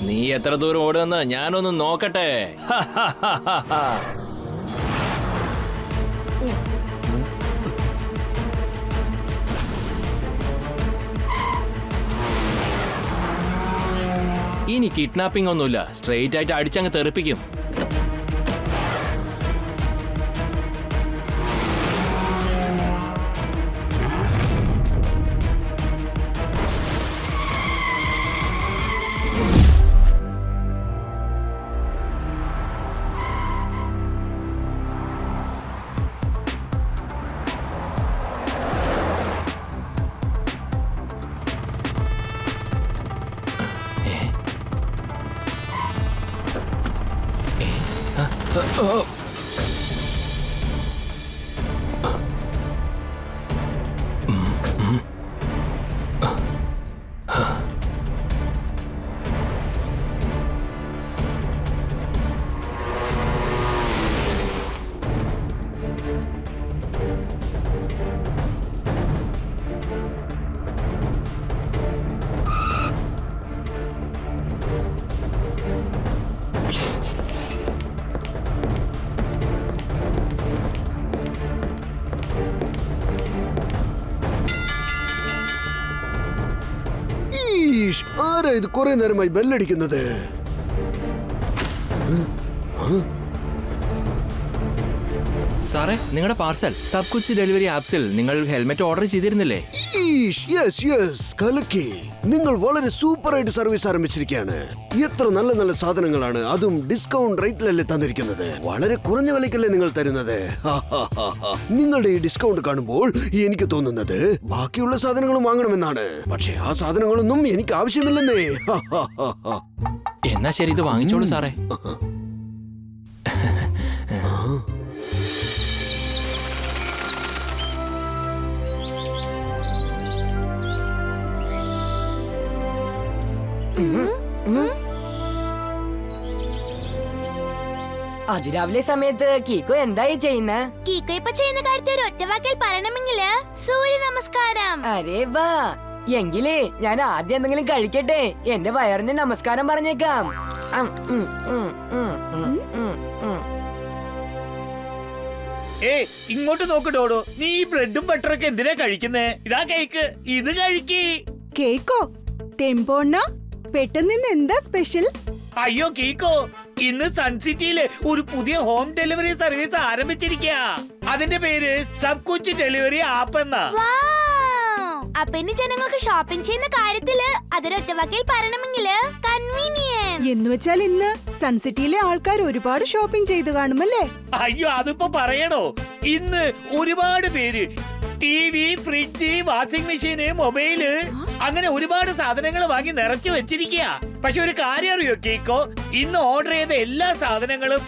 നീ എത്ര ദൂരം ഓടുമെന്ന് ഞാനൊന്ന് നോക്കട്ടെ. ഇനി കിഡ്നാപ്പിംഗ് ഒന്നുമില്ല, സ്ട്രെയിറ്റ് ആയിട്ട് അടിച്ചങ്ങ് തെറിപ്പിക്കും. ആരാ ഇത് കുറെ നേരമായി ബെല്ലടിക്കുന്നത്? സാറേ, നിങ്ങളുടെ പാർസൽ സബ് കുച്ച് ഡെലിവറി ആപ്സിൽ നിങ്ങൾ ഹെൽമെറ്റ് ഓർഡർ ചെയ്തിരുന്നില്ലേ? കലക്കി. നിങ്ങൾ വളരെ സൂപ്പർ ആയിട്ട് സർവീസ് ആരംഭിച്ചിരിക്കുകയാണ്. എത്ര നല്ല നല്ല സാധനങ്ങളാണ്, അതും ഡിസ്കൗണ്ട് റേറ്റിലല്ലേ തന്നിരിക്കുന്നത്. വളരെ കുറഞ്ഞ വിലക്കല്ലേ നിങ്ങൾ തരുന്നത്. നിങ്ങളുടെ ഈ ഡിസ്കൗണ്ട് കാണുമ്പോൾ എനിക്ക് തോന്നുന്നത് ബാക്കിയുള്ള സാധനങ്ങളും വാങ്ങണമെന്നാണ്. പക്ഷെ ആ സാധനങ്ങളൊന്നും എനിക്ക് ആവശ്യമില്ലെന്നേ. എന്നാ ശരി, ഇത് വാങ്ങിച്ചോളൂ സാറേ. അതിരാവിലെ സമയത്ത് കീക്കോ എന്തായി ചെയ്യുന്ന? കീക്കോ ഇപ്പൊ ചെയ്യുന്ന കാര്യത്തിൽ ഒരു ഒറ്റവാക്കിൽ പറയണമെങ്കില് സൂര്യ നമസ്കാരം. അരേ വാ, എങ്കിലേ ഞാൻ ആദ്യം എന്തെങ്കിലും കഴിക്കട്ടെ. എന്റെ വയറിന് നമസ്കാരം പറഞ്ഞേക്കാം. ഇങ്ങോട്ട് നോക്കട്ടോടോ, നീ ഈ ബ്രെഡും ബട്ടറൊക്കെ എന്തിനാ കഴിക്കുന്നേ? ഇതാ കേക്ക്, ഇത് കഴിക്കേ. കേക്കോ? ടെമ്പോണ്ണ പെട്ടെന്ന് എന്താ സ്പെഷ്യൽ? അയ്യോ കീക്കോ, ഇന്ന് സൺസിറ്റിയില് ഒരു പുതിയ ഹോം ഡെലിവറി സർവീസ് ആരംഭിച്ചിരിക്കുക. അതിന്റെ പേര് സബ് കുച്ച് ഡെലിവറി ആപ്പ് എന്നാ. അപ്പൊ ഇനി ജനങ്ങൾക്ക് ഷോപ്പിംഗ് ചെയ്യുന്ന കാര്യത്തില് അതിരൊറ്റവാക്കിൽ പറയണമെങ്കില് കൺവീനിയൻസ് എന്ന് വെച്ചാൽ ഇന്ന് സൺസിറ്റിയിലെ ആൾക്കാർ ഒരുപാട് ഷോപ്പിംഗ് ചെയ്ത് കാണുമല്ലേ? അയ്യോ അതിപ്പോ പറയണോ, ഇന്ന് ഒരുപാട് പേര് ടിവി, ഫ്രിഡ്ജ്, വാഷിംഗ് മെഷീന്, മൊബൈല് അങ്ങനെ ഒരുപാട് സാധനങ്ങൾ വാങ്ങി നിറച്ചു വെച്ചിരിക്കുക. പക്ഷെ ഒരു കാര്യം അറിയോ കേക്കോ, ഇന്ന് ഓർഡർ ചെയ്ത എല്ലാ സാധനങ്ങളും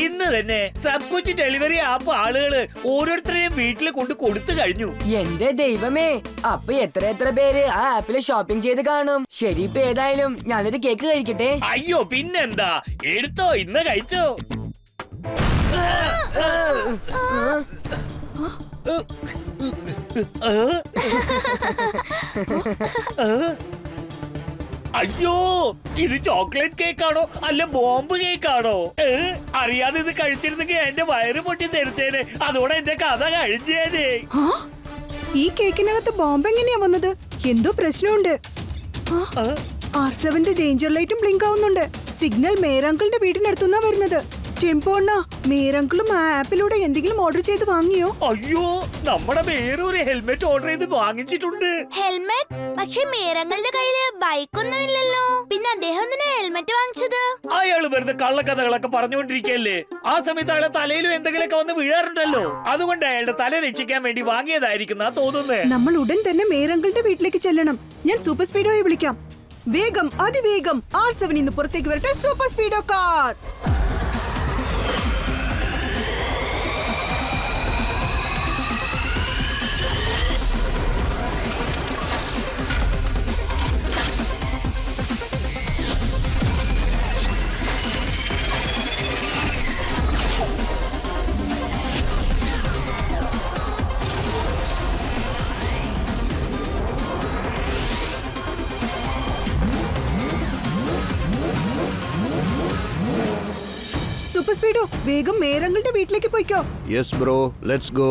ഇന്ന് തന്നെ സബ് കുച്ച് ഡെലിവറി ആപ്പ് ആളുകള് ഓരോരുത്തരെയും വീട്ടിൽ കൊണ്ട് കൊടുത്തു കഴിഞ്ഞു. എന്റെ ദൈവമേ, അപ്പൊ എത്ര പേര് ആ ആപ്പില് ഷോപ്പിംഗ് ചെയ്ത് കാണും. ശരി, ഇപ്പൊ ഏതായാലും ഞാനൊരു കേക്ക് കഴിക്കട്ടെ. അയ്യോ പിന്നെന്താ, എടുത്തോ, ഇന്ന് കഴിച്ചോ. അയ്യോ, ഇത് ചോക്ലേറ്റ് കേക്കാണോ അല്ല ബോംബ് കേക്കാണോ? അറിയാതെ ഇത് കഴിച്ചിരുന്നെങ്കിൽ എന്റെ വയറ് പൊട്ടി തെറിച്ചേനെ. അതോടെ എന്റെ കഥ കഴിഞ്ഞേനെ. ഈ കേക്കിനകത്ത് ബോംബ് എങ്ങനെയാ വന്നത്? എന്തോ പ്രശ്നമുണ്ട്. R7 ഡേഞ്ചർ ലൈറ്റും ബ്ലിങ്ക് ആവുന്നുണ്ട്. സിഗ്നൽ മേരങ്കിളിന്റെ വീടിനടുത്തുനിന്നാ വരുന്നത്. ടെമ്പോണ്ണ, മേരങ്കിളും ആ ആപ്പിലൂടെ എന്തെങ്കിലും ഓർഡർ ചെയ്ത് വാങ്ങിയോ? അയ്യോ, നമ്മുടെ വേറൊരു ഹെൽമെറ്റ് ഓർഡർ ചെയ്ത് വാങ്ങിച്ചിട്ടുണ്ട്. ഹെൽമെറ്റ്? പക്ഷെ മേരങ്ങളുടെ കയ്യില് ബൈക്കൊന്നും ഇല്ലല്ലോ. പിന്നെ അദ്ദേഹം എന്തിനാ ഹെൽമെറ്റ് വാങ്ങിച്ചത്? അയാള് വെറുതെ കള്ളക്കഥകളൊക്കെ പറഞ്ഞുകൊണ്ടിരിക്കല്ലേ. ആ സമയത്ത് അയാളെ തലയിലും എന്തെങ്കിലുമൊക്കെ വന്ന് വീഴാറുണ്ടല്ലോ. അതുകൊണ്ട് അയാളുടെ തല രക്ഷിക്കാൻ വേണ്ടി വാങ്ങിയതായിരിക്കും തോന്നുന്നേ. നമ്മൾ ഉടൻ തന്നെ മേരങ്കിളിന്റെ വീട്ടിലേക്ക് ചെല്ലണം. ഞാൻ സൂപ്പർ സ്പീഡോയെ വിളിക്കാം. വേഗം, അതിവേഗം R7 ഇന്ന് പുറത്തേക്ക് വരട്ടെ. Super സ്പീഡോ car. സ്പീഡോ വേഗം മേരങ്ങളുടെ വീട്ടിലേക്ക് പോയിക്കോ. Yes bro, let's go.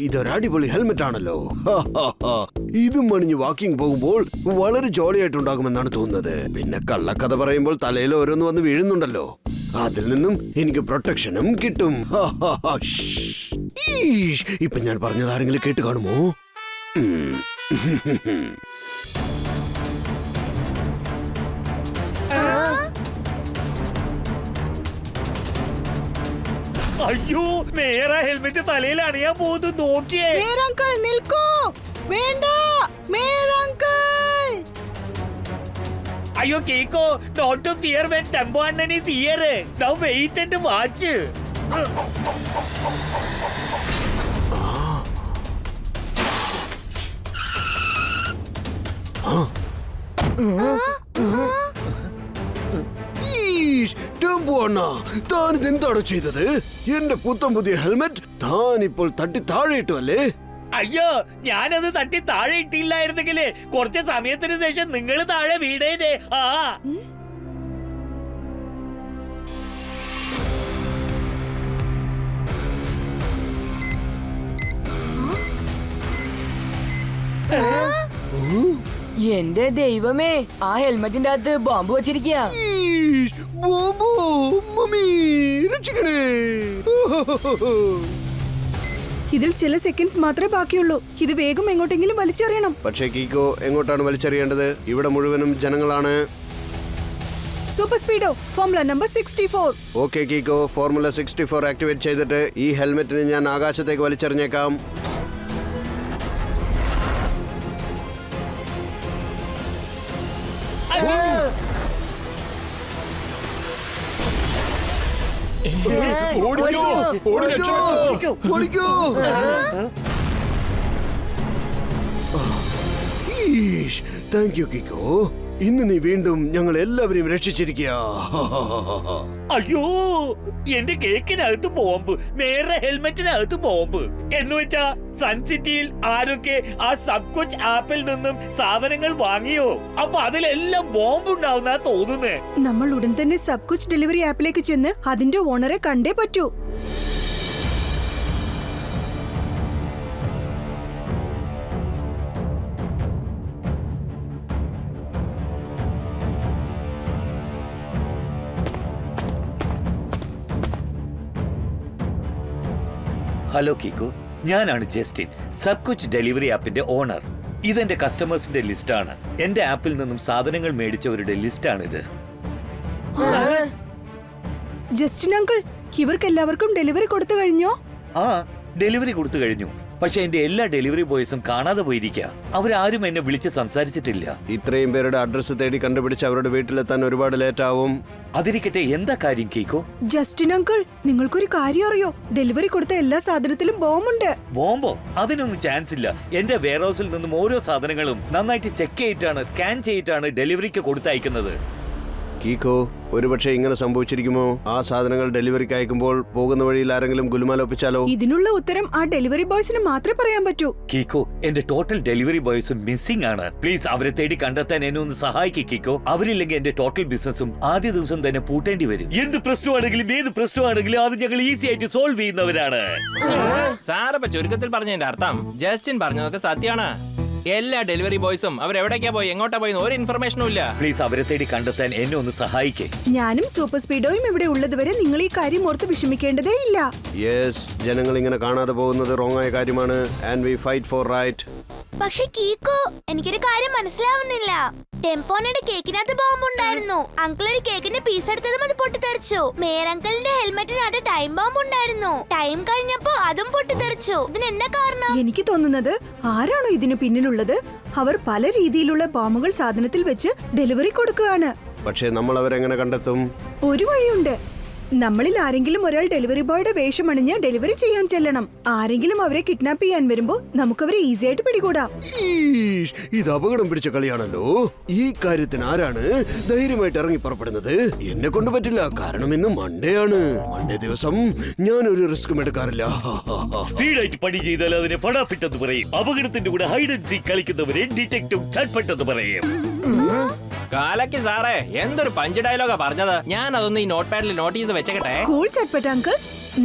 ഇതൊരു അടിപൊളി ഹെൽമെറ്റ് ആണല്ലോ. ഇതും മണിഞ്ഞ് വാക്കിംഗ് പോകുമ്പോൾ വളരെ ജോളിയായിട്ടുണ്ടാകുമെന്നാണ് തോന്നുന്നത്. പിന്നെ കള്ളക്കഥ പറയുമ്പോൾ തലയിൽ ഓരോന്ന് വന്ന് വീഴുന്നുണ്ടല്ലോ, അതിൽ നിന്നും എനിക്ക് പ്രൊട്ടക്ഷനും കിട്ടും. ഇപ്പൊ ഞാൻ പറഞ്ഞത് ആരെങ്കിലും കേട്ട് കാണുമോ? അയ്യോ, മേയർ ഹെൽമെറ്റ് തലയിൽ അണിയാൻ പോകുന്നു, നോക്കിയേ. മേരങ്കിൾ നിൽക്കൂ, വേണ്ട മേരങ്കിൾ. അയ്യോ കേക്കോ, not to fear when tempo അണ്ണൻ is here. Now wait and watch. താനിത് എന്താണ് ചെയ്തത്? എന്റെ പുത്തം പുതിയ ഹെൽമെറ്റ് താൻ ഇപ്പോൾ തട്ടി താഴെയിട്ടു അല്ലേ? അയ്യോ, ഞാനത് തട്ടി താഴെ ഇട്ടില്ലായിരുന്നെങ്കിലേ കുറച്ച് സമയത്തിന് ശേഷം നിങ്ങൾ താഴെ വീടേനെ. ആ എന്റെ ദൈവമേ, ആ ഹെൽമെറ്റിന്റെ അകത്ത് ബോംബ് വെച്ചിരിക്കുക. ബോംബോ, മമ്മി രക്ഷിക്കണേ. ഇതിൽ ചില സെക്കൻഡ്സ് മാത്രമേ ബാക്കിയുള്ളൂ. ഇത് വേഗം എങ്ങോട്ടെങ്കിലും വലിച്ചെറിയണം. പക്ഷേ കീക്കോ, എങ്ങോട്ടാണ് വലിച്ചെറിയേണ്ടത്? ഇവിടെ മുഴുവനും ജനങ്ങളാണ്. Super speedo formula number 64. Okay കീക്കോ, ഫോർമുല 64 ആക്ടിവേറ്റ് ചെയ്തിട്ട് ഈ ഹെൽമെറ്റിനെ ഞാൻ ആകാശത്തേക്ക് വലിച്ചെറിഞ്ഞേക്കാം. താങ്ക് യു കിക്കോ, ഇന്ന് നീ വീണ്ടും ഞങ്ങൾ എല്ലാവരെയും രക്ഷിച്ചിരിക്കുക. അയ്യോ, എന്റെ കേക്കിനകത്ത് ബോംബ്, നേരെ ഹെൽമെറ്റിനകത്ത് ബോംബ്. എന്ന് വെച്ചാ സൺ സിറ്റിയിൽ ആരൊക്കെ ആ സബ് കുച്ച് ആപ്പിൽ നിന്നും സാധനങ്ങൾ വാങ്ങിയോ, അപ്പൊ അതിലെല്ലാം ബോംബ് ഉണ്ടാവുന്ന തോന്നുന്നേ. നമ്മൾ ഉടൻ തന്നെ സബ് കുച്ച് ഡെലിവറി ആപ്പിലേക്ക് ചെന്ന് അതിന്റെ ഓണറെ കണ്ടേ പറ്റൂ. ഹലോ കിക്കു, ഞാനാണ് ജസ്റ്റിൻ, സബ് കുച്ച് ഡെലിവറി ആപ്പിന്റെ ഓണർ. ഇതെന്റെ കസ്റ്റമേഴ്സിന്റെ ലിസ്റ്റാണ്. എന്റെ ആപ്പിൽ നിന്നും സാധനങ്ങൾ മേടിച്ചവരുടെ ലിസ്റ്റാണിത്. ജസ്റ്റിൻ അങ്കിൾ, ഇവർക്ക് എല്ലാവർക്കും ഡെലിവറി കൊടുത്തു കഴിഞ്ഞോ? ആ, ഡെലിവറി കൊടുത്തു കഴിഞ്ഞു. പക്ഷെ എന്റെ എല്ലാ ഡെലിവറി ബോയ്സും കാണാതെ പോയിരിക്കുക. അവരാരും എന്നെ വിളിച്ച് സംസാരിച്ചിട്ടില്ല. ഇത്രയും പേരുടെ അഡ്രസ് തേടി കണ്ടുപിടിച്ച് അവരുടെ വീട്ടിലെത്താൻ ഒരുപാട് ലേറ്റ് ആവും. അതിരിക്കട്ടെ, എന്താ കാര്യം കേക്കോ? ജസ്റ്റിൻ അങ്കിൾ, നിങ്ങൾക്കൊരു കാര്യം അറിയോ? ഡെലിവറി കൊടുത്ത എല്ലാ സാധനത്തിലും ബോംബുണ്ട്. ബോംബോ? അതിനൊന്നും ചാൻസ് ഇല്ല. എന്റെ വെയർഹൗസിൽ നിന്നും ഓരോ സാധനങ്ങളും നന്നായിട്ട് ചെക്ക് ചെയ്തിട്ടാണ്, സ്കാൻ ചെയ്തിട്ടാണ് ഡെലിവറിക്ക് കൊടുത്തയക്കുന്നത്. കീക്കോ, ഒരുപക്ഷെ ഇങ്ങനെ സംഭവിച്ചിരിക്കുമോ? ആ സാധനങ്ങൾ ഡെലിവറിക്ക് അയക്കുമ്പോൾ പോകുന്ന വഴിയിൽ ആരെങ്കിലും ഗുലുമാലൊപ്പിച്ചാലോ? ഇതിനുള്ള ഉത്തരം ആ ഡെലിവറി ബോയ്സിന് മാത്രമേ പറയാൻ പറ്റൂ. കീക്കോ, എന്റെ ടോട്ടൽ ഡെലിവറി ബോയ്സും മിസ്സിംഗ് ആണ്. പ്ലീസ് അവരെ തേടി കണ്ടെത്താൻ എന്നെ ഒന്ന് സഹായിക്കും കീക്കോ. അവരില്ലെങ്കിൽ എന്റെ ടോട്ടൽ ബിസിനസ്സും ആദ്യ ദിവസം തന്നെ പൂട്ടേണ്ടി വരും. എന്ത് പ്രശ്നമാണെങ്കിലും ഏത് പ്രശ്നമാണെങ്കിലും അത് ഞങ്ങൾ ഈസി ആയിട്ട് സോൾവ് ചെയ്യുന്നവരാണ്. സാറപ്പ ചുരുക്കത്തിൽ പറഞ്ഞതിന്റെ അർത്ഥം ജസ്റ്റിൻ പറഞ്ഞതൊക്കെ സത്യമാണ്. എല്ലാ ഡെലിവറി ബോയ്സും അവരെവിടേക്കാ പോയി എങ്ങോട്ടാ പോയി ഒരു ഇൻഫർമേഷനും ഇല്ല. പ്ലീസ് അവരെ തേടി കണ്ടെത്താൻ എന്നെ ഒന്ന് സഹായിക്കേ. ഞാനും സൂപ്പർ സ്പീഡോയും ഇവിടെ ഉള്ളതുവരെ നിങ്ങൾ ഈ കാര്യം ഓർത്ത് വിഷമിക്കേണ്ടതേ ഇല്ല. യെസ്, ജനങ്ങൾ ഇങ്ങനെ കാണാതെ പോകുന്നത് റോങ് ആയ കാര്യമാണ്. And we fight for right. പക്ഷെ കീക്കോ, എനിക്കൊരു കാര്യം മനസ്സിലാവുന്നില്ല. ടെമ്പോണയുടെ കേക്കിനകത്ത് ബോംബ് ഉണ്ടായിരുന്നു. അങ്കിൾ ഒരു കേക്കിന്റെ പീസ് എടുത്തതും അത് പൊട്ടിത്തെറിച്ചു. മേയർ അങ്കിളിന്റെ ഹെൽമെറ്റിനകത്ത് ടൈം ബോംബ് ഉണ്ടായിരുന്നു. ടൈം കഴിഞ്ഞപ്പോ അതും പൊട്ടിത്തെറിച്ചു. ഇതിന് എന്നാ കാരണം? എനിക്ക് തോന്നുന്നത് ആരാണോ ഇതിന് പിന്നിലുള്ളത് അവർ പല രീതിയിലുള്ള ബോംബുകൾ സാധനത്തിൽ വെച്ച് ഡെലിവറി കൊടുക്കുകയാണ്. പക്ഷേ നമ്മൾ അവരെങ്ങനെ കണ്ടെത്തും? ഒരു വഴിയുണ്ട്. നമ്മളിൽ ആരെങ്കിലും ഒരാൾ ഡെലിവറി ബോയുടെ വേഷം അണിഞ്ഞ് ഡെലിവറി ചെയ്യാൻ ചെല്ലണം. ആരെങ്കിലും അവരെ കിഡ്നാപ്പ് ചെയ്യാൻ വരുമ്പോ നമുക്കവരെ ഈസി ആയിട്ട് പിടികൂടാം. ഈഷ്, ഇത് അപകടം പിടിച്ച കളിയാണല്ലോ. ഈ കാര്യത്തിന് ആരാണ് ധൈര്യമായിട്ട് ഇറങ്ങി പുറപ്പെടുന്നത്? എന്നെ കൊണ്ട് പറ്റില്ല, കാരണം ഇന്ന് മൺഡേ ആണ്. മൺഡേ ദിവസം ഞാനൊരു റിസ്ക്കും എടുക്കാറില്ല. സ്പീഡായിട്ട് പണി ചെയ്താൽ അതിനെ ഫടാഫിറ്റ് എന്ന് പറയും. അപകടത്തിന്റെ കൂടെ ഹൈഡ് ആൻഡ് സീക്ക് കളിക്കുന്നവരെ ഡിറ്റക്റ്റീവ് ചട്ട്പട്ട് എന്ന് പറയും. കാലക്ക് സാറേ, എന്തൊരു പഞ്ച് ഡയലോഗാ പറഞ്ഞത്. ഞാൻ അതൊന്ന് ഈ നോട്ട് പാഡിൽ നോട്ട് ചെയ്ത് വെച്ചേക്കട്ടെ. കൂൾ ചട്ട്പട്ട് അങ്കിൾ,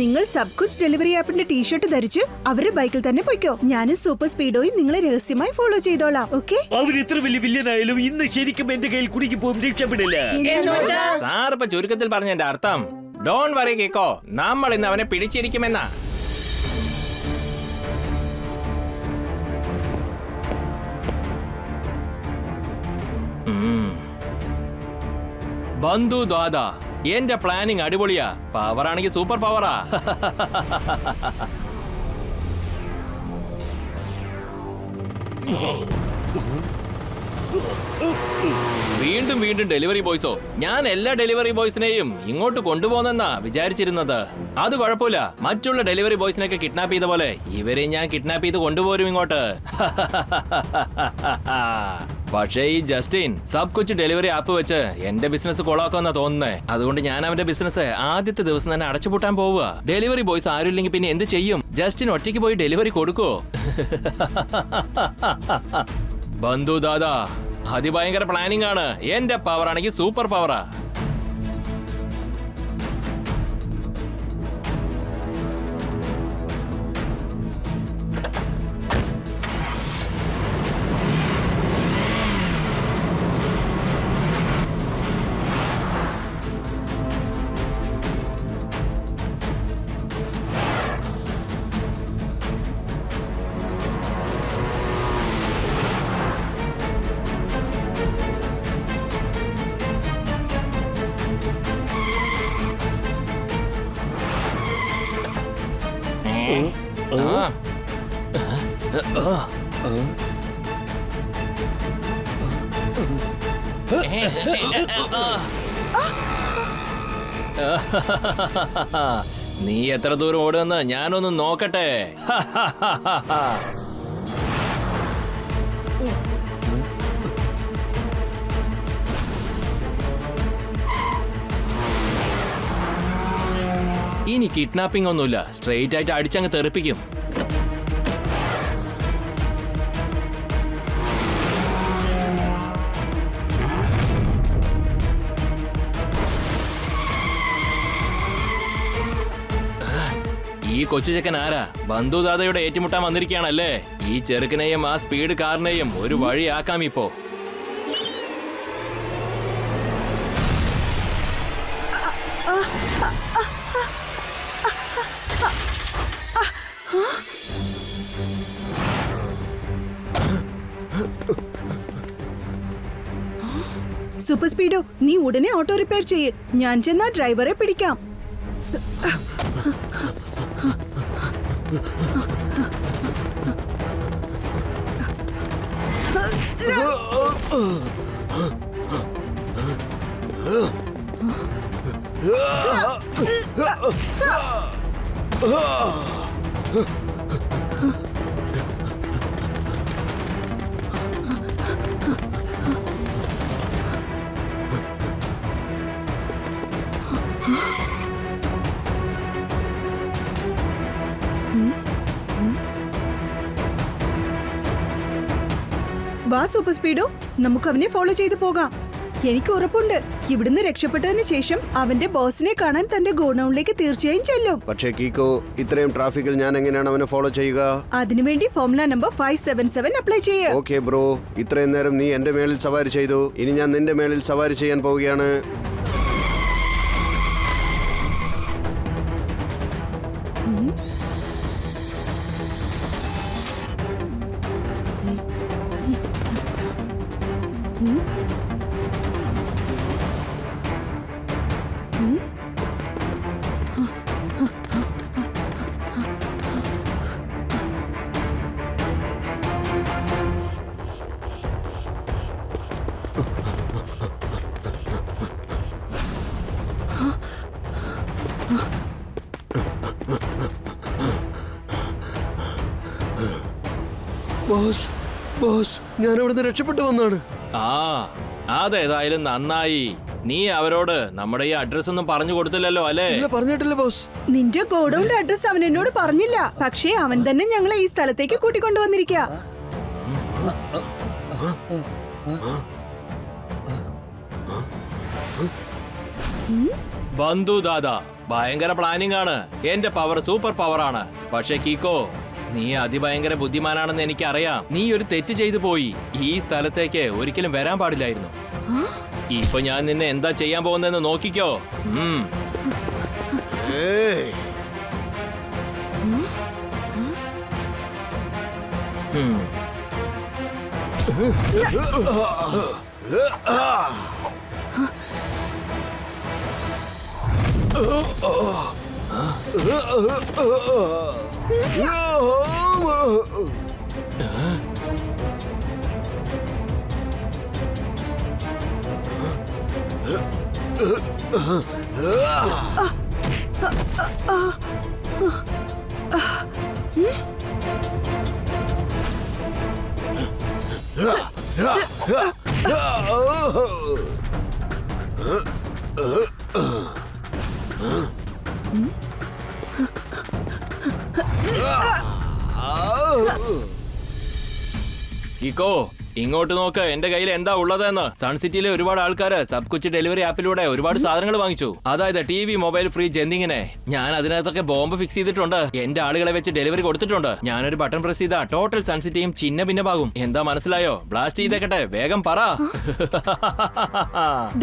നിങ്ങൾ സബ് കുച്ച് ഡെലിവറി ആപ്പിന്റെ ടീഷർട്ട് ധരിച്ച് അവരുടെ ബൈക്കിൽ തന്നെ പോയിക്കോ. ഞാനും സൂപ്പർ സ്പീഡോയും നിങ്ങളെ രഹസ്യമായി ഫോളോ ചെയ്തോളാം. ഓക്കെ? അവർ എത്ര വലിയ വില്ലനായാലും ഇന്ന് ശരിക്കും എന്റെ കയ്യിൽ കുടുങ്ങി പോകും, രക്ഷപ്പെടില്ല. സാർ ഇപ്പൊ ചുരുക്കത്തിൽ പറഞ്ഞതിന്റെ അർത്ഥം ഡോൺ വറി കേക്കോ, നമ്മൾ ഇന്ന് അവനെ പിടിച്ചിരിക്കുമെന്നാ. ബന്ധു ദാദാ, എന്റെ പ്ലാനിങ് അടിപൊളിയാ. പവർ ആണെങ്കിൽ സൂപ്പർ പവറാ. വീണ്ടും വീണ്ടും ഡെലിവറി ബോയ്സോ? ഞാൻ എല്ലാ ഡെലിവറി ബോയ്സിനെയും ഇങ്ങോട്ട് കൊണ്ടുപോകുന്നെന്നാ വിചാരിച്ചിരുന്നത്. അത് കുഴപ്പമില്ല, മറ്റുള്ള ഡെലിവറി ബോയ്സിനെയൊക്കെ കിഡ്നാപ്പ് ചെയ്ത പോലെ ഇവരെ ഞാൻ കിഡ്നാപ്പ് ചെയ്ത് കൊണ്ടുപോരും ഇങ്ങോട്ട്. പക്ഷേ ഈ ജസ്റ്റിൻ സബ് കൊച്ചു ഡെലിവറി ആപ്പ് വെച്ച് എന്റെ ബിസിനസ് കൊളാക്കുമെന്നാ തോന്നുന്നേ. അതുകൊണ്ട് ഞാൻ അവന്റെ ബിസിനസ് ആദ്യത്തെ ദിവസം തന്നെ അടച്ചുപൂട്ടാൻ പോവുക. ഡെലിവറി ബോയ്സ് ആരും ഇല്ലെങ്കിൽ പിന്നെ എന്ത് ചെയ്യും? ജസ്റ്റിൻ ഒറ്റയ്ക്ക് പോയി ഡെലിവറി കൊടുക്കോ? ബന്ധു ദാദാ, അതിഭയങ്കര പ്ലാനിംഗ് ആണ്. എന്റെ പവർ ആണെങ്കിൽ സൂപ്പർ പവറാ. നീ എത്ര ദൂരം ഓടുമെന്ന് ഞാനൊന്ന് നോക്കട്ടെ. ഇനി കിഡ്നാപ്പിംഗ് ഒന്നുമില്ല, സ്ട്രെയിറ്റ് ആയിട്ട് അടിച്ചങ്ങ് തെറിപ്പിക്കും. ഈ കൊച്ചു ചെക്കൻ ആരാ? ബന്ധുദാതയുടെ ഏറ്റുമുട്ടാൻ വന്നിരിക്കുകയാണല്ലേ. ഈ ചെറുക്കനെയും ആ സ്പീഡ് കാറിനെയും ഒരു വഴിയാക്കാം ഇപ്പോ. സൂപ്പർ സ്പീഡോ, നീ ഉടനെ ഓട്ടോ റിപ്പയർ ചെയ്യ്. ഞാൻ ചെന്നാ ഡ്രൈവറെ പിടിക്കാം. വാ സൂപ്പർ സ്പീഡോ, നമുക്ക് അവനെ ഫോളോ ചെയ്ത് പോകാം. എനിക്ക് ഉറപ്പുണ്ട് ഇവിടുന്ന് രക്ഷപ്പെട്ടതിന് ശേഷം അവന്റെ ബോസിനെ കാണാൻ തന്റെ ഗോഡൌണിലേക്ക് തീർച്ചയായും ചെല്ലും. പക്ഷേ കീക്കോ, ഇത്രയും ട്രാഫിക്കിൽ ഞാൻ എങ്ങനെയാണ് അവനെ ഫോളോ ചെയ്യുക? അതിനുവേണ്ടി ഫോർമുല നമ്പർ 577 അപ്ലൈ ചെയ്യുക. ഓക്കെ ബ്രോ, ഇത്രയും നേരം നീ എന്റെ മേളിൽ സവാരി ചെയ്തു, ഇനി ഞാൻ നിന്റെ മേളിൽ സവാരി ചെയ്യാൻ പോവുകയാണ്. ബോസ് ബോസ് ഞാൻ അവിടുന്ന് രക്ഷപ്പെട്ടു വന്നാണ്. ആ അതേതായാലും നന്നായി. നീ അവരോട് നമ്മുടെ ഈ അഡ്രസ് ഒന്നും പറഞ്ഞു കൊടുത്തില്ലല്ലോ അല്ലേ? ഇല്ല, പറഞ്ഞിട്ടില്ല ബോസ്. നിന്റെ ഗോഡൌണിന്റെ അഡ്രസ് അവൻ എന്നോട് പറഞ്ഞില്ല. പക്ഷേ അവൻ തന്നെ ഞങ്ങളെ ഈ സ്ഥലത്തേക്ക് കൂട്ടിക്കൊണ്ടുവന്നിരിക്കുക. ബന്ധു ദാദാ, ഭയങ്കര പ്ലാനിംഗ് ആണ്. എന്റെ പവർ സൂപ്പർ പവർ ആണ്. പക്ഷെ കീക്കോ, നീ അതിഭയങ്കര ബുദ്ധിമാനാണെന്ന് എനിക്കറിയാം. നീ ഒരു തെറ്റ് ചെയ്തു പോയി. ഈ സ്ഥലത്തേക്ക് ഒരിക്കലും വരാൻ പാടില്ലായിരുന്നു. ഇപ്പൊ ഞാൻ നിന്നെ എന്താ ചെയ്യാൻ പോകുന്നതെന്ന് നോക്കിക്കോ. ഏയ്, കിക്കോ, ഇങ്ങോട്ട് നോക്ക്. എന്റെ കയ്യിൽ എന്താ ഉള്ളതെന്ന്. സൺസിറ്റിയിലെ ഒരുപാട് ആൾക്കാര് സബ് കുച്ച് ഡെലിവറി ആപ്പിലൂടെ ഒരുപാട് സാധനങ്ങൾ വാങ്ങിച്ചു. അതായത് TV, മൊബൈൽ, ഫ്രിഡ്ജ് എന്നിങ്ങനെ. ഞാൻ അതിനകത്തൊക്കെ ബോംബ് ഫിക്സ് ചെയ്തിട്ടുണ്ട്. എന്റെ ആളുകളെ വെച്ച് ഡെലിവറി കൊടുത്തിട്ടുണ്ട്. ഞാനൊരു ബട്ടൺ പ്രസ് ചെയ്താ ടോട്ടൽ സൺസിറ്റിയും ചിന്ന ഭിന്നമാകും. എന്താ മനസ്സിലായോ? ബ്ലാസ്റ്റ് ചെയ്തേക്കട്ടെ, വേഗം പറ.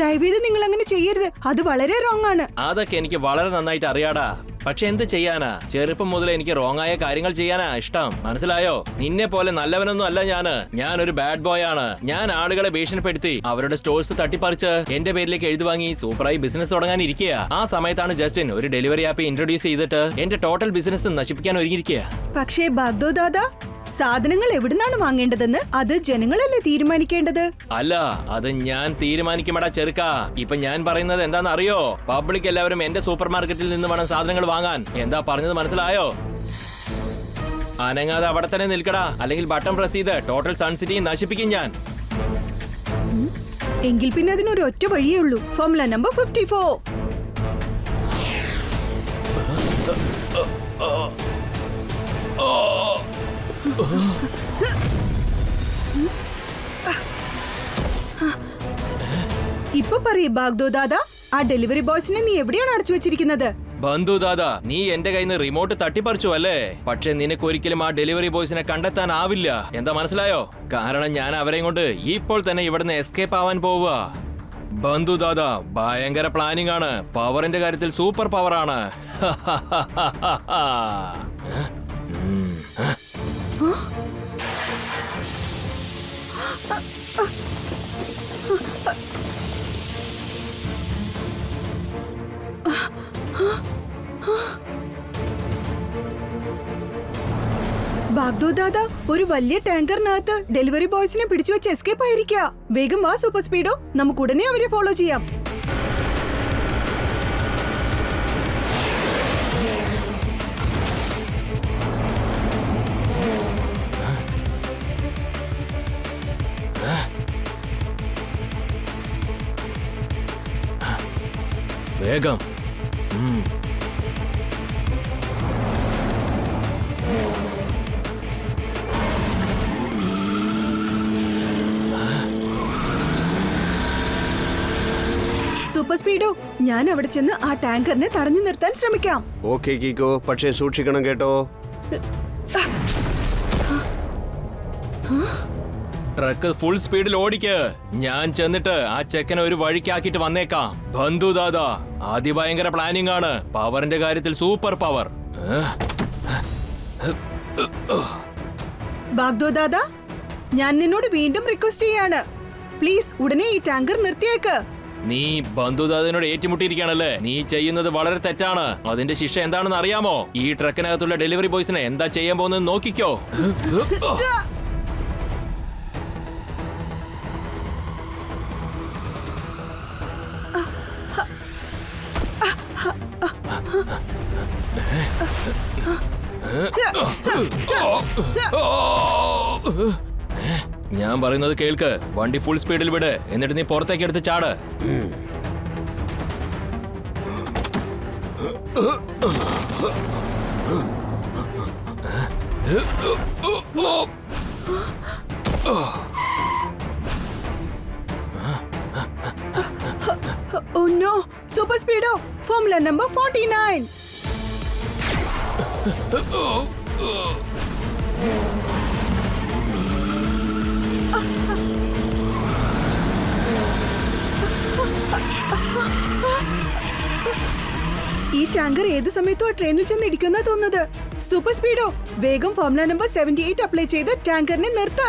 ദയവേത് നിങ്ങൾ അങ്ങനെ ചെയ്യരുത്. അത് വളരെ റോങ് ആണ്. അതൊക്കെ എനിക്ക് വളരെ നന്നായിട്ട് അറിയാടാ. പക്ഷെ എന്ത് ചെയ്യാനാ? ചെറുപ്പം മുതൽ എനിക്ക് റോങ് ആയ കാര്യങ്ങൾ ചെയ്യാനാ ഇഷ്ടം. മനസ്സിലായോ? നിന്നെ പോലെ നല്ലവനൊന്നും അല്ല ഞാനൊരു ബാഡ് ബോയ് ആണ്. ഞാൻ ആളുകളെ ഭീഷണിപ്പെടുത്തി അവരുടെ സ്റ്റോഴ്സ് തട്ടിപ്പറിച്ച് എന്റെ പേരിലേക്ക് എഴുതി വാങ്ങി സൂപ്പറായി ബിസിനസ് തുടങ്ങാൻ ഇരിക്കുക. ആ സമയത്താണ് ജസ്റ്റിൻ ഒരു ഡെലിവറി ആപ്പ് ഇൻട്രൊഡ്യൂസ് ചെയ്തിട്ട് എന്റെ ടോട്ടൽ ബിസിനസ് നശിപ്പിക്കാൻ ഒരുങ്ങിയിരിക്കുക. പക്ഷേ ബാഗ്ദോ ദാദാ, സാധനങ്ങൾ എവിടുന്നാണ് വാങ്ങേണ്ടതെന്ന് അത് ജനങ്ങളല്ലേ തീരുമാനിക്കേണ്ടത്. അല്ല, അത് ഞാൻ തീരുമാനിക്കുമടാ ചെറുക്ക. ഇപ്പൊ ഞാൻ പറയുന്നത് എന്താന്ന് അറിയോ? പബ്ലിക് എല്ലാവരും എന്റെ സൂപ്പർ മാർക്കറ്റിൽ നിന്ന് വേണം സാധനങ്ങൾ വാങ്ങാൻ. എന്താ പറഞ്ഞത് മനസ്സിലായോ? അനങ്ങാതെ അവിടെ തന്നെ നിൽക്കടാ, അല്ലെങ്കിൽ ബട്ടൺ പ്രസ് ചെയ്ത് ടോട്ടൽ സൺസിറ്റി നശിപ്പിക്കും ഞാൻ. എങ്കിൽ പിന്നെ അതിനൊരു ഒറ്റ വഴിയേ ഉള്ളൂ. Formula number 54. ഇപ്പൊ പറയേ ബാഗ്ദോ ദാദാ, ആ ഡെലിവറി ബോയ്സിനെ നീ എവിടെയാണ് അടച്ചു വെച്ചിരിക്കുന്നത്? ബന്ധു ദാദാ, നീ എന്റെ കയ്യിൽ നിന്ന് റിമോട്ട് തട്ടിപ്പറിച്ചു അല്ലേ? പക്ഷെ നിനക്ക് ഒരിക്കലും ആ ഡെലിവറി ബോയ്സിനെ കണ്ടെത്താനാവില്ല. എന്താ മനസ്സിലായോ? കാരണം ഞാൻ അവരെയും കൊണ്ട് ഇപ്പോൾ തന്നെ ഇവിടുന്ന് എസ്കേപ്പ് ആവാൻ പോവുക. ബന്ധു ദാദാ, ഭയങ്കര പ്ലാനിംഗ് ആണ്. പവറിന്റെ കാര്യത്തിൽ സൂപ്പർ പവർ ആണ്. ബാഗ്ദോ ദാദാ, ഒരു വലിയ ടാങ്കറിനകത്ത് ഡെലിവറി ബോയ്സിനെ പിടിച്ചു വെച്ച് എസ്കേപ്പ് ആയിരിക്കുക. വേഗം വാ സൂപ്പർ സ്പീഡോ, നമുക്ക് ഉടനെ അവരെ ഫോളോ ചെയ്യാം. വേഗം. സൂപ്പർ സ്പീഡോ, ഞാൻ അവിടെ ചെന്ന് ആ ടാങ്കറിനെ തടഞ്ഞു നിർത്താൻ ശ്രമിക്കാം. ഓക്കെ കീക്കോ, പക്ഷേ സൂക്ഷിക്കണം കേട്ടോ. ട്രക്ക് ഫുൾ സ്പീഡിൽ ഓടിക്ക്. ഞാൻ ചെന്നിട്ട് ആ ചെക്കനെ ഒരു വഴിക്കാക്കിട്ട് വന്നേക്കാം. ബന്ധു ദാദാ, അതിഭയങ്കര പ്ലാനിംഗ് ആണ്. പവറിന്റെ കാര്യത്തിൽ സൂപ്പർ പവർ. ബാഗ്ദോ ദാദാ, ഞാൻ നിന്നോട് വീണ്ടും റിക്വസ്റ്റ് ചെയ്യാണ്. പ്ലീസ് ഉടനെ ഈ ടാങ്കർ നിർത്തിയേക്ക്. നീ ബന്ധുദാദനോട് ഏറ്റുമുട്ടിയിരിക്കുകയാണല്ലേ? നീ ചെയ്യുന്നത് വളരെ തെറ്റാണ്. അതിന്റെ ശിക്ഷ എന്താണെന്ന് അറിയാമോ? ഈ ട്രക്കിനകത്തുള്ള ഡെലിവറി ബോയ്സിനെ എന്താ ചെയ്യാൻ പോകുന്നത് നോക്കിക്കോ. ഞാൻ പറയുന്നത് കേൾക്ക്. വണ്ടി ഫുൾ സ്പീഡിൽ വിട്, എന്നിട്ട് നീ പുറത്തേക്ക് എടുത്ത് ചാട്. Oh no! Super Speedo! Formula number 49! ഈ ടാങ്കർ ഏത് സമയത്തും ആ ട്രെയിനിൽ ചെന്ന് ഇടിക്കുന്ന തോന്നുന്നത്. സൂപ്പർ സ്പീഡോ, വേഗം ഫോർമുല നമ്പർ 78 അപ്ലൈ ചെയ്ത് ടാങ്കറിനെ നിർത്ത്.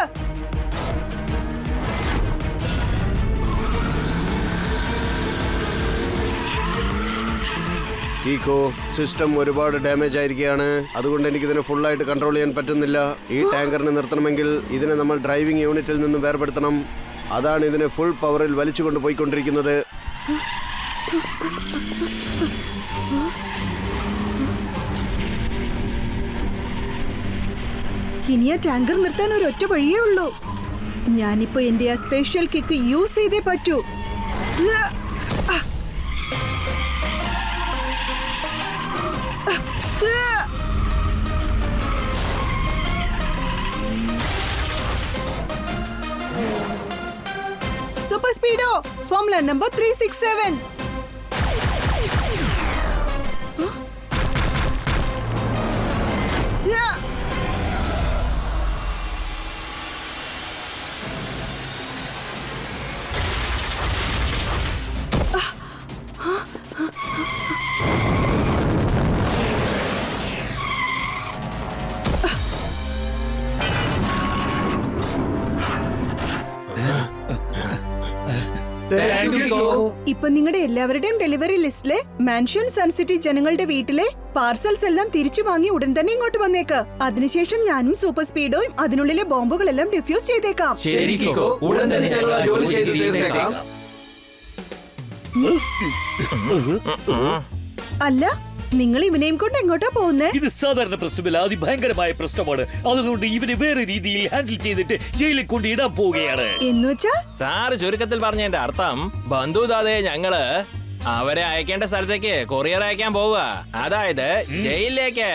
കീക്കോ, സിസ്റ്റം ഒരുപാട് ഡാമേജ് ആയിരിക്കുകയാണ്. അതുകൊണ്ട് എനിക്ക് ഇതിനെ ഫുള്ളായിട്ട് കൺട്രോൾ ചെയ്യാൻ പറ്റുന്നില്ല. ഈ ടാങ്കറിനെ നിർത്തണമെങ്കിൽ ഇതിനെ നമ്മൾ ഡ്രൈവിംഗ് യൂണിറ്റിൽ നിന്ന് വേർപെടുത്തണം. അതാണ് ഇതിനെ ഫുൾ പവറിൽ വലിച്ചുകൊണ്ട് പോയിക്കൊണ്ടിരിക്കുന്നത്. ഇനി ആ ടാങ്കർ നിർത്താൻ ഒരു ഒറ്റ വഴിയേ ഉള്ളൂ. ഞാനിപ്പോ എന്റെ ആ സ്പെഷ്യൽ കിക്ക് യൂസ് ചെയ്തേ പറ്റൂ. Super speedo, formula number 367. ഇപ്പൊ നിങ്ങളുടെ എല്ലാവരുടെയും ഡെലിവറി ലിസ്റ്റിലെ മാൻഷൻ സൺസിറ്റി ജനങ്ങളുടെ വീട്ടിലെ പാർസൽസ് എല്ലാം തിരിച്ചു വാങ്ങി ഉടൻ തന്നെ ഇങ്ങോട്ട് വന്നേക്ക്. അതിനുശേഷം ഞാനും സൂപ്പർ സ്പീഡോയും അതിനുള്ളിലെ ബോംബുകളെല്ലാം ഡിഫ്യൂസ് ചെയ്തേക്കാം. ശരി കീക്കോ, ഉടൻ തന്നെ ഞങ്ങൾ ആ ജോലി ചെയ്ത് തീർത്തേക്കാം. അല്ല, നിങ്ങൾ ഇവനെയും കൊണ്ട് എങ്ങോട്ടാ പോകുന്നേ? ഇത് സാധാരണ പ്രശ്നമല്ല, അതിഭയങ്കരമായ പ്രശ്നമാണ്. അതുകൊണ്ട് ഇവനെ വേറെ രീതിയിൽ ഹാൻഡിൽ ചെയ്തിട്ട് ജയിലിൽ കൊണ്ട് ഇടാൻ പോവുകയാണ്. എന്നുവെച്ചാ സാറ് ചുരുക്കത്തിൽ പറഞ്ഞതിന്റെ അർത്ഥം, ബന്ധുതാതെ ഞങ്ങള് അവരെ അയക്കേണ്ട സ്ഥലത്തേക്ക് കൊറിയർ അയക്കാൻ പോവുക, അതായത് ജയിലിലേക്ക്.